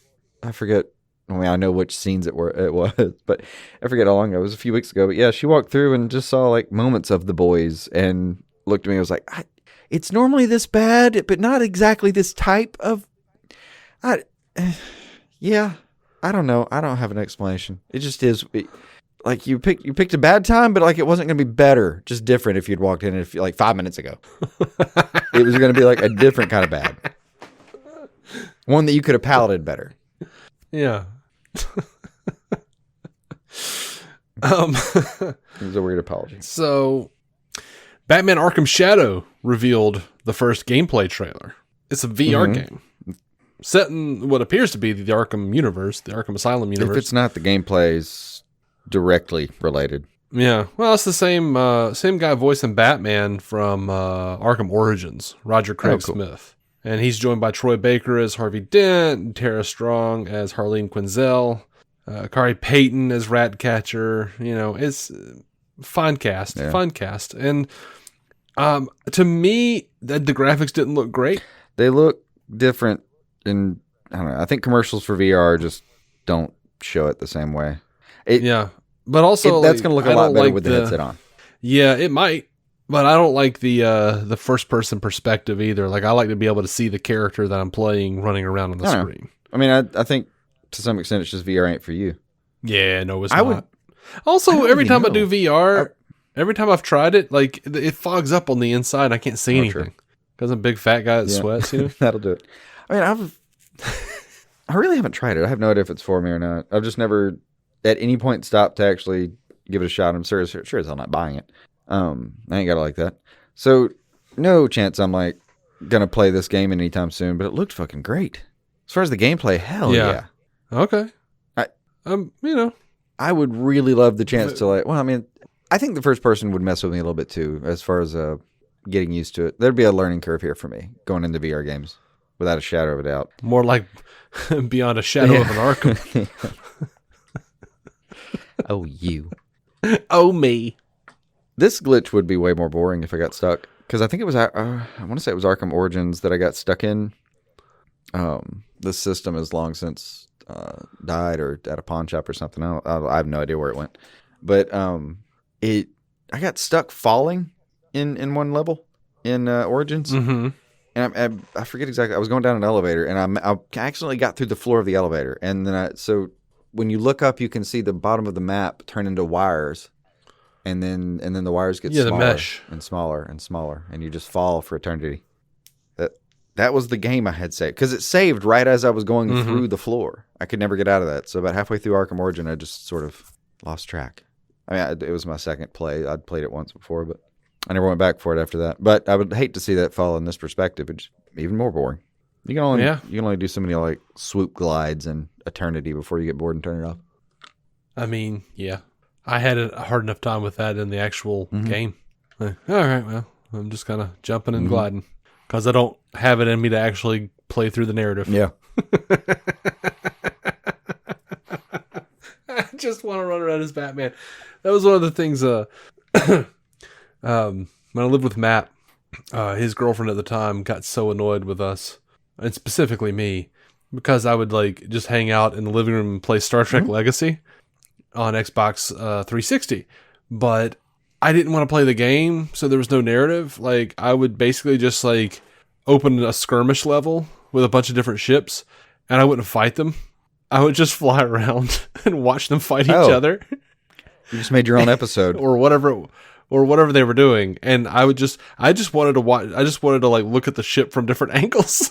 I forget I mean, I know which scenes it was, but I forget how long ago. It was a few weeks ago. But yeah, she walked through and just saw like moments of the boys and looked at me and was like, it's normally this bad, but not exactly this type of. Yeah, I don't know. I don't have an explanation. It just is. Like you picked a bad time, but like it wasn't going to be better, just different if you'd walked in like 5 minutes ago. It was going to be like a different kind of bad. One that you could have palated better. Yeah. It was a weird apology. So, Batman Arkham Shadow revealed the first gameplay trailer. It's a VR game set in what appears to be the Arkham universe, the Arkham Asylum universe. If it's not, the gameplay's directly related. Yeah, well, it's the same guy voicing Batman from Arkham Origins, Roger Craig Smith. And he's joined by Troy Baker as Harvey Dent, Tara Strong as Harleen Quinzel, Kari Payton as Ratcatcher. You know, it's fun cast. And to me, the graphics didn't look great. They look different, and I don't know. I think commercials for VR just don't show it the same way. But also that's going to look a lot better with the headset on. Yeah, it might. But I don't like the first person perspective either. Like, I like to be able to see the character that I'm playing running around on the screen. I mean, I think to some extent it's just VR ain't for you. Yeah, no, it's not. Also, every time I do VR, every time I've tried it, like it fogs up on the inside. I can't see anything because I'm a big fat guy that sweats. You know? That'll do it. I mean, I really haven't tried it. I have no idea if it's for me or not. I've just never at any point stopped to actually give it a shot. I'm sure as hell not buying it. I ain't got it like that. So no chance I'm like gonna play this game anytime soon, but it looked fucking great. As far as the gameplay, hell yeah. Okay. I would really love the chance to like, well, I mean, I think the first person would mess with me a little bit too, as far as getting used to it. There'd be a learning curve here for me going into VR games, without a shadow of a doubt. More like beyond a shadow of an Arkham. Oh, you. Oh, me. This glitch would be way more boring if I got stuck. Because I think it was, I want to say it was Arkham Origins that I got stuck in. This system has long since died or at a pawn shop or something. I have no idea where it went. But I got stuck falling in one level in Origins. Mm-hmm. And I forget exactly. I was going down an elevator and I accidentally got through the floor of the elevator. And then so when you look up, you can see the bottom of the map turn into wires. And then the wires get smaller, the mesh. And smaller and smaller, and you just fall for eternity. That was the game I had saved, because it saved right as I was going through the floor. I could never get out of that. So about halfway through Arkham Origin, I just sort of lost track. I mean, it was my second play. I'd played it once before, but I never went back for it after that. But I would hate to see that fall in this perspective. It's even more boring. You can only do so many like swoop glides and eternity before you get bored and turn it off. I mean, yeah. I had a hard enough time with that in the actual game. Like, all right, well, I'm just kind of jumping and gliding because I don't have it in me to actually play through the narrative. Yeah. I just want to run around as Batman. That was one of the things when I lived with Matt, his girlfriend at the time got so annoyed with us, and specifically me, because I would like just hang out in the living room and play Star Trek Legacy on Xbox 360, but I didn't want to play the game, so there was no narrative. Like, I would basically just like open a skirmish level with a bunch of different ships, and I wouldn't fight them. I would just fly around and watch them fight each other. You just made your own episode, or whatever they were doing, and I just wanted to watch. I just wanted to like look at the ship from different angles.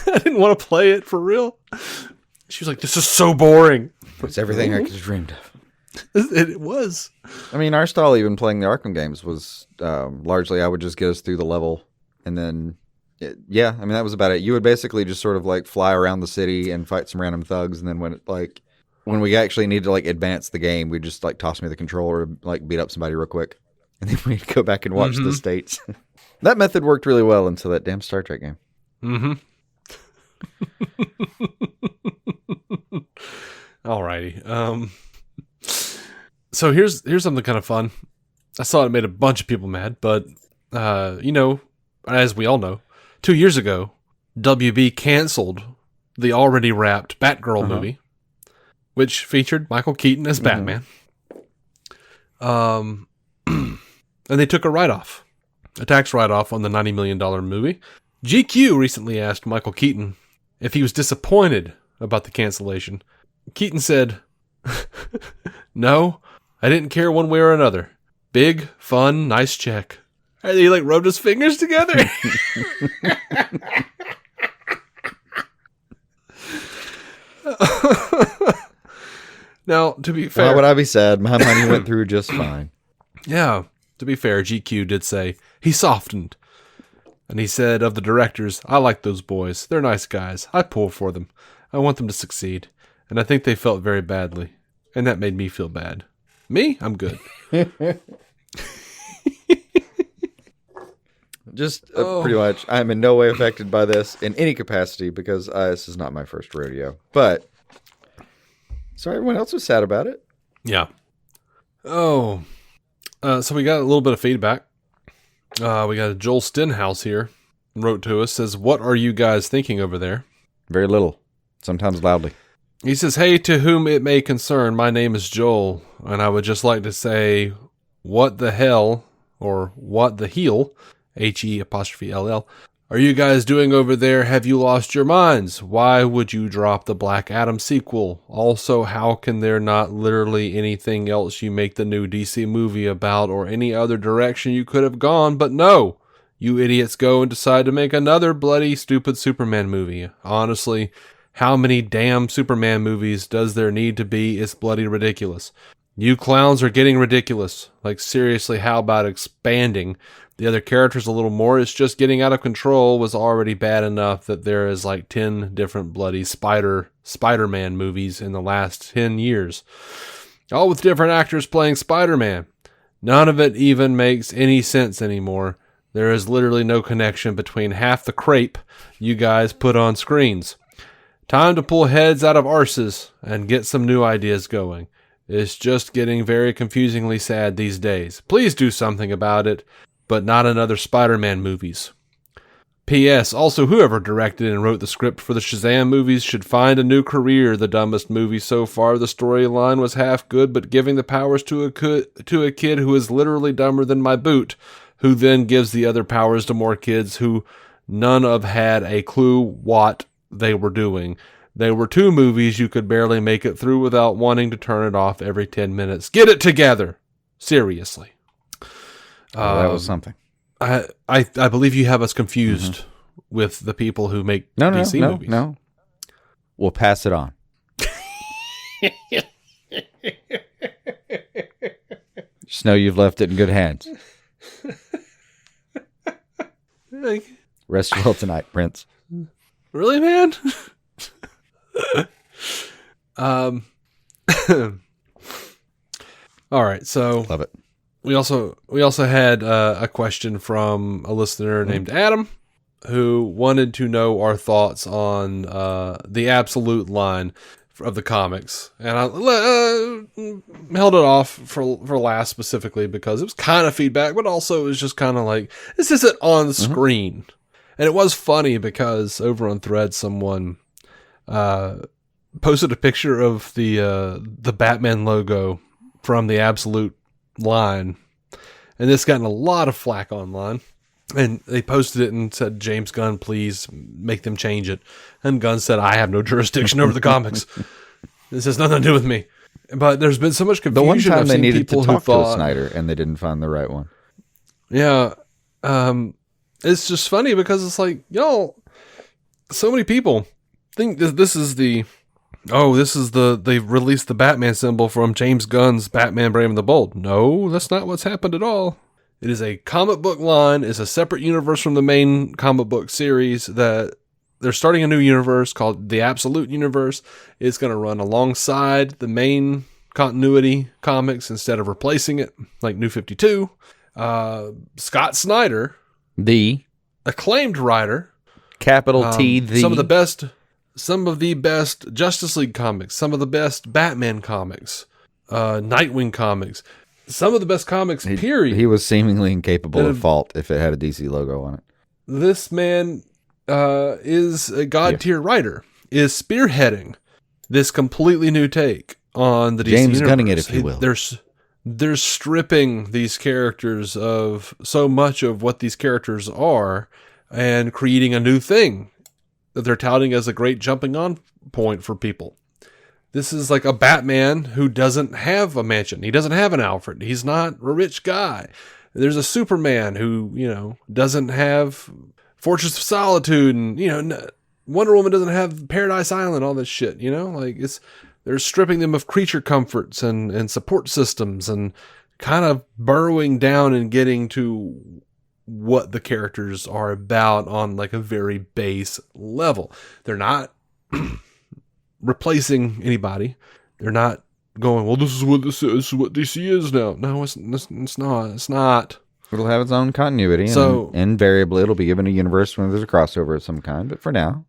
I didn't want to play it for real. She was like, "This is so boring." It's everything I could have dreamed of. It was. I mean, our style, even playing the Arkham games, was largely I would just get us through the level, and then, I mean, that was about it. You would basically just sort of like fly around the city and fight some random thugs, and then when we actually needed to like advance the game, we'd just like toss me the controller, like beat up somebody real quick, and then we'd go back and watch the states. That method worked really well until that damn Star Trek game. Mm-hmm. Alrighty. So here's something kind of fun. I saw it made a bunch of people mad, but as we all know, 2 years ago, WB canceled the already wrapped Batgirl movie which featured Michael Keaton as Batman. And they took a tax write-off on the $90 million movie. GQ recently asked Michael Keaton if he was disappointed about the cancellation. Keaton said, "No, I didn't care one way or another. Big, fun, nice check." And he rubbed his fingers together. Now, to be fair, why would I be sad? My money went through just fine. Yeah, to be fair, GQ did say he softened. And he said of the directors, "I like those boys. They're nice guys. I pull for them. I want them to succeed. And I think they felt very badly. And that made me feel bad. Me? I'm good." Just pretty much, I'm in no way affected by this in any capacity because this is not my first rodeo. But, so everyone else was sad about it. Yeah. Oh. So we got a little bit of feedback. We got a Joel Stenhouse here. Wrote to us, says, "What are you guys thinking over there?" Very little. Sometimes loudly. He says, "Hey, to whom it may concern, my name is Joel, and I would just like to say, what the hell, or what the heel, HE''LL, are you guys doing over there? Have you lost your minds? Why would you drop the Black Adam sequel? Also, how can there not literally anything else you make the new DC movie about or any other direction you could have gone? But no, you idiots go and decide to make another bloody, stupid Superman movie. Honestly, how many damn Superman movies does there need to be? It's bloody ridiculous. You clowns are getting ridiculous. Seriously, how about expanding the other characters a little more? It's just getting out of control was already bad enough that there is 10 different bloody Spider-Man movies in the last 10 years. All with different actors playing Spider-Man. None of it even makes any sense anymore. There is literally no connection between half the crepe you guys put on screens. Time to pull heads out of arses and get some new ideas going. It's just getting very confusingly sad these days. Please do something about it, but not another Spider-Man movies. P.S. Also, whoever directed and wrote the script for the Shazam movies should find a new career. The dumbest movie so far. The storyline was half good, but giving the powers to a kid who is literally dumber than my boot, who then gives the other powers to more kids who none of had a clue what they were doing. There were 2 movies you could barely make it through without wanting to turn it off every 10 minutes. Get it together. Seriously. That was something. I believe you have us confused with the people who make DC movies. No. We'll pass it on. Just know you've left it in good hands. Rest well tonight, Prince. Really, man? All right, so love it. We also had a question from a listener named Adam, who wanted to know our thoughts on the absolute line of the comics, and I held it off for last specifically because it was kind of feedback, but also it was just kind of this isn't on screen, and it was funny because over on Threads someone posted a picture of the Batman logo from the absolute line, and this gotten a lot of flack online, and they posted it and said, "James Gunn, please make them change it." And Gunn said, "I have no jurisdiction over the comics. This has nothing to do with me." But there's been so much confusion. The one time I've they seen needed people to talk who thought, to Snyder and they didn't find the right one. Yeah. It's just funny because it's y'all, so many people think they've released the Batman symbol from James Gunn's Batman Brave and the Bold. No, that's not what's happened at all. It is a comic book line. It's a separate universe from the main comic book series that they're starting a new universe called the Absolute Universe. It's going to run alongside the main continuity comics instead of replacing it, like New 52. Scott Snyder, the acclaimed writer, capital T, the some of the best Justice League comics, some of the best Batman comics, Nightwing comics, some of the best comics, period. He was seemingly incapable of fault if it had a DC logo on it. This man is a god-tier writer, is spearheading this completely new take on the DC James universe. Gunning it, if you will. They're stripping these characters of so much of what these characters are and creating a new thing that they're touting as a great jumping on point for people. This is like a Batman who doesn't have a mansion. He doesn't have an Alfred. He's not a rich guy. There's a Superman who, doesn't have Fortress of Solitude, and, Wonder Woman doesn't have Paradise Island, all this shit, they're stripping them of creature comforts and support systems and kind of burrowing down and getting to what the characters are about on like a very base level. They're not replacing anybody. They're not going, well, this is what DC is now. No, it's not. It's not. It'll have its own continuity, and invariably it'll be given a universe when there's a crossover of some kind. But for now,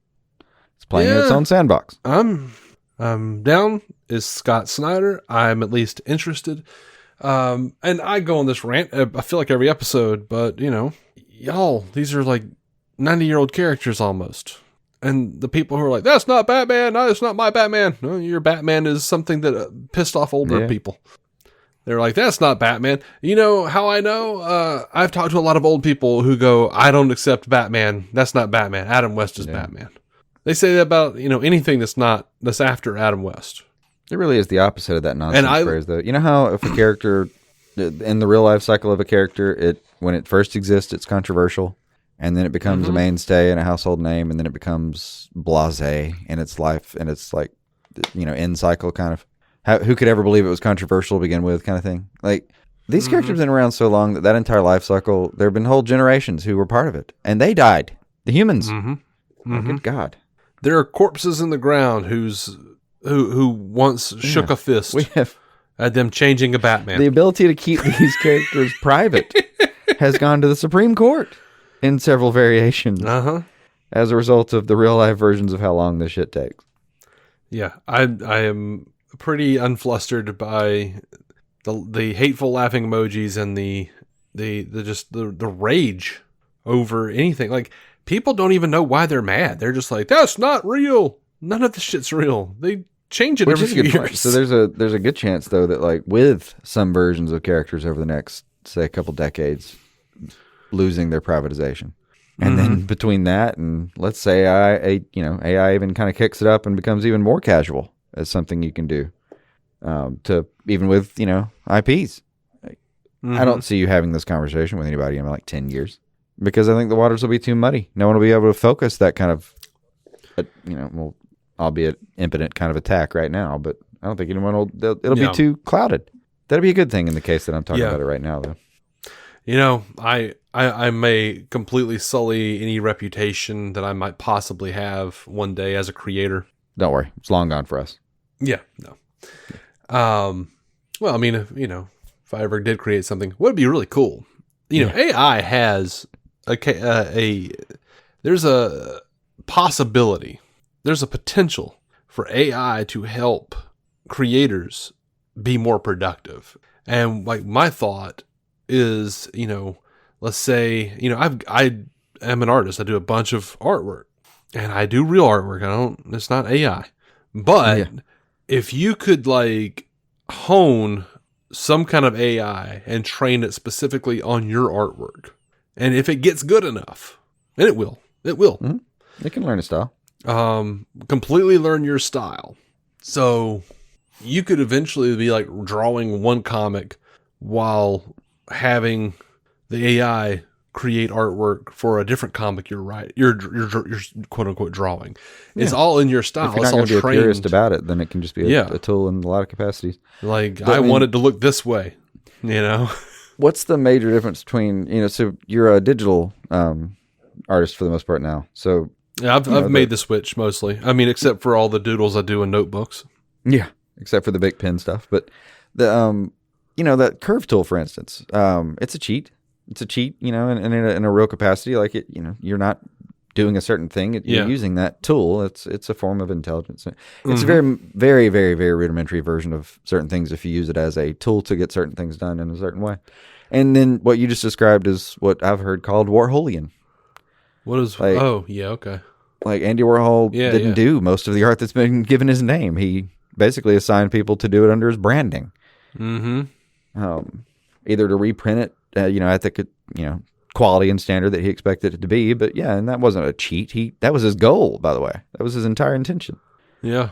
it's playing in its own sandbox. I'm down. Is Scott Snyder. I'm at least interested. And I go on this rant, I feel like every episode, but, y'all, these are like 90-year-old characters almost. And the people who are like, that's not Batman. No, it's not my Batman. No, your Batman is something that pissed off older people. They're like, that's not Batman. You know how I know? I've talked to a lot of old people who go, I don't accept Batman. That's not Batman. Adam West is Batman. They say that about, anything that's after Adam West. It really is the opposite of that nonsense phrase, though. You know how if a character, in the real life cycle of a character, when it first exists, it's controversial, and then it becomes a mainstay and a household name, and then it becomes blasé in its life, and it's like, end cycle kind of. Who could ever believe it was controversial to begin with kind of thing? Like, these characters have been around so long that entire life cycle, there have been whole generations who were part of it, and they died. The humans. Oh, good God. There are corpses in the ground who once shook a fist at them changing a Batman. The ability to keep these characters private has gone to the Supreme Court in several variations as a result of the real life versions of how long this shit takes. Yeah, I am pretty unflustered by the hateful laughing emojis and the rage over anything. Like, people don't even know why they're mad. They're just like, that's not real. None of the shit's real. They change it every few years. So there's a good chance, though, that like with some versions of characters over the next, say, a couple decades, losing their privatization. And then between that and let's say AI even kind of kicks it up and becomes even more casual as something you can do to even with, IPs. I don't see you having this conversation with anybody in like 10 years because I think the waters will be too muddy. No one will be able to focus that kind of, albeit impotent kind of attack right now, but I don't think anyone will, it'll be too clouded. That'd be a good thing in the case that I'm talking about it right now, though. I may completely sully any reputation that I might possibly have one day as a creator. Don't worry. It's long gone for us. Yeah, no. Well, I mean, if I ever did create something, what would be really cool? AI has there's a possibility, there's a potential for AI to help creators be more productive. And like my thought is, let's say, I am an artist. I do a bunch of artwork and I do real artwork. It's not AI, but if you could like hone some kind of AI and train it specifically on your artwork, and if it gets good enough, and it will, Mm-hmm. It can learn a style. Completely learn your style. So you could eventually be like drawing one comic while having the AI create artwork for a different comic you're quote unquote drawing. It's all in your style. If you're not going to be a purist about it, then it can just be a tool in a lot of capacities. Like, I want it to look this way, What's the major difference between, so you're a digital artist for the most part now. So yeah, I've made the switch mostly. I mean, except for all the doodles I do in notebooks. Yeah, except for the big pen stuff. But the that curve tool, for instance, it's a cheat. It's a cheat, in a real capacity. Like it, you're not doing a certain thing. You're using that tool. It's a form of intelligence. It's a very, very, very, very rudimentary version of certain things if you use it as a tool to get certain things done in a certain way. And then what you just described is what I've heard called Warholian. What is? Okay. Like Andy Warhol didn't do most of the art that's been given his name. He basically assigned people to do it under his branding. Either to reprint it, at the quality and standard that he expected it to be. But yeah, and that wasn't a cheat. That was his goal, by the way. That was his entire intention. Yeah.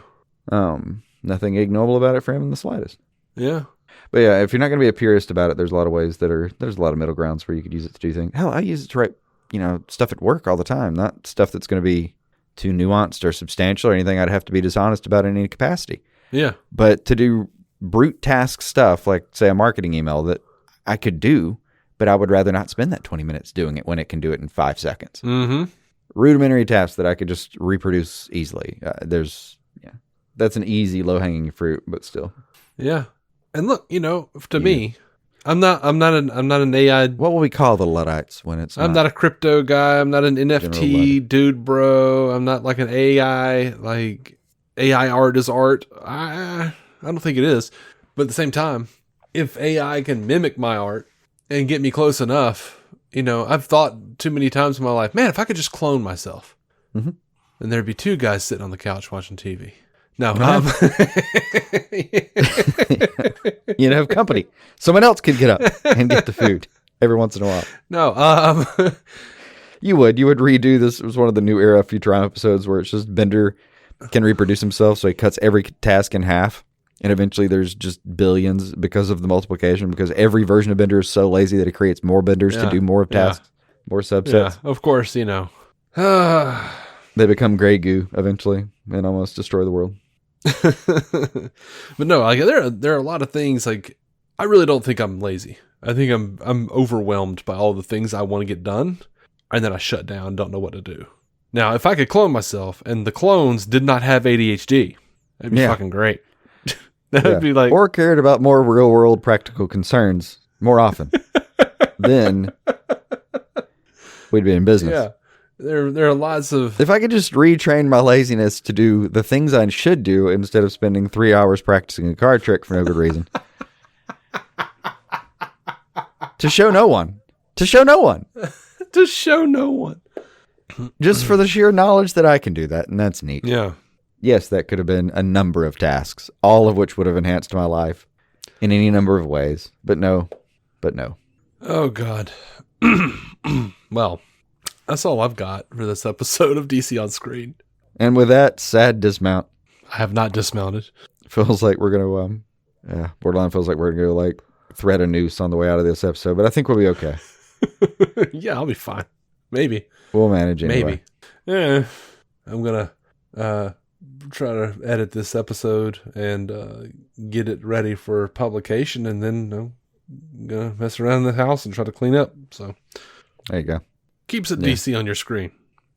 Nothing ignoble about it for him in the slightest. Yeah. But yeah, if you're not going to be a purist about it, there's a lot of ways there's a lot of middle grounds where you could use it to do things. Hell, I use it to write, stuff at work all the time, not stuff that's going to be too nuanced or substantial or anything I'd have to be dishonest about in any capacity. Yeah. But to do brute task stuff, like say a marketing email that I could do, but I would rather not spend that 20 minutes doing it when it can do it in 5 seconds. Rudimentary tasks that I could just reproduce easily. That's an easy low-hanging fruit, but still. Yeah. And look, to me, I'm not an AI. What will we call the Luddites when it's? I'm not a crypto guy. I'm not an NFT dude, bro. I'm not like an AI. Like AI art is art. I don't think it is. But at the same time, if AI can mimic my art and get me close enough, I've thought too many times in my life, man, if I could just clone myself, then there'd be 2 guys sitting on the couch watching TV. No, you'd have company. Someone else could get up and get the food every once in a while. No, you would redo this. It was one of the New Era Futurama episodes where it's just Bender can reproduce himself, so he cuts every task in half, and eventually there's just billions because of the multiplication. Because every version of Bender is so lazy that it creates more Benders to do more tasks, more subsets. Yeah, of course, They become gray goo eventually and almost destroy the world. But no, like there are a lot of things. Like I really don't think I'm lazy. I think I'm overwhelmed by all the things I want to get done, and then I shut down and don't know what to do. Now, if I could clone myself and the clones did not have ADHD, that'd be fucking great. That'd be like, or cared about more real world practical concerns more often. Then we'd be in business. Yeah. There are lots of... If I could just retrain my laziness to do the things I should do instead of spending 3 hours practicing a card trick for no good reason. To show no one. To show no one. To show no one. Just for the sheer knowledge that I can do that, and that's neat. Yeah. Yes, that could have been a number of tasks, all of which would have enhanced my life in any number of ways. But no. Oh, God. Well... That's all I've got for this episode of DC on Screen. And with that sad dismount. I have not dismounted. Feels like we're going to, borderline feels like we're going to go like thread a noose on the way out of this episode, but I think we'll be okay. Yeah, I'll be fine. Maybe. We'll manage anyway. Maybe. Yeah. I'm going to try to edit this episode and get it ready for publication, and then I'm going to mess around in the house and try to clean up. So there you go. Keeps it DC on your screen.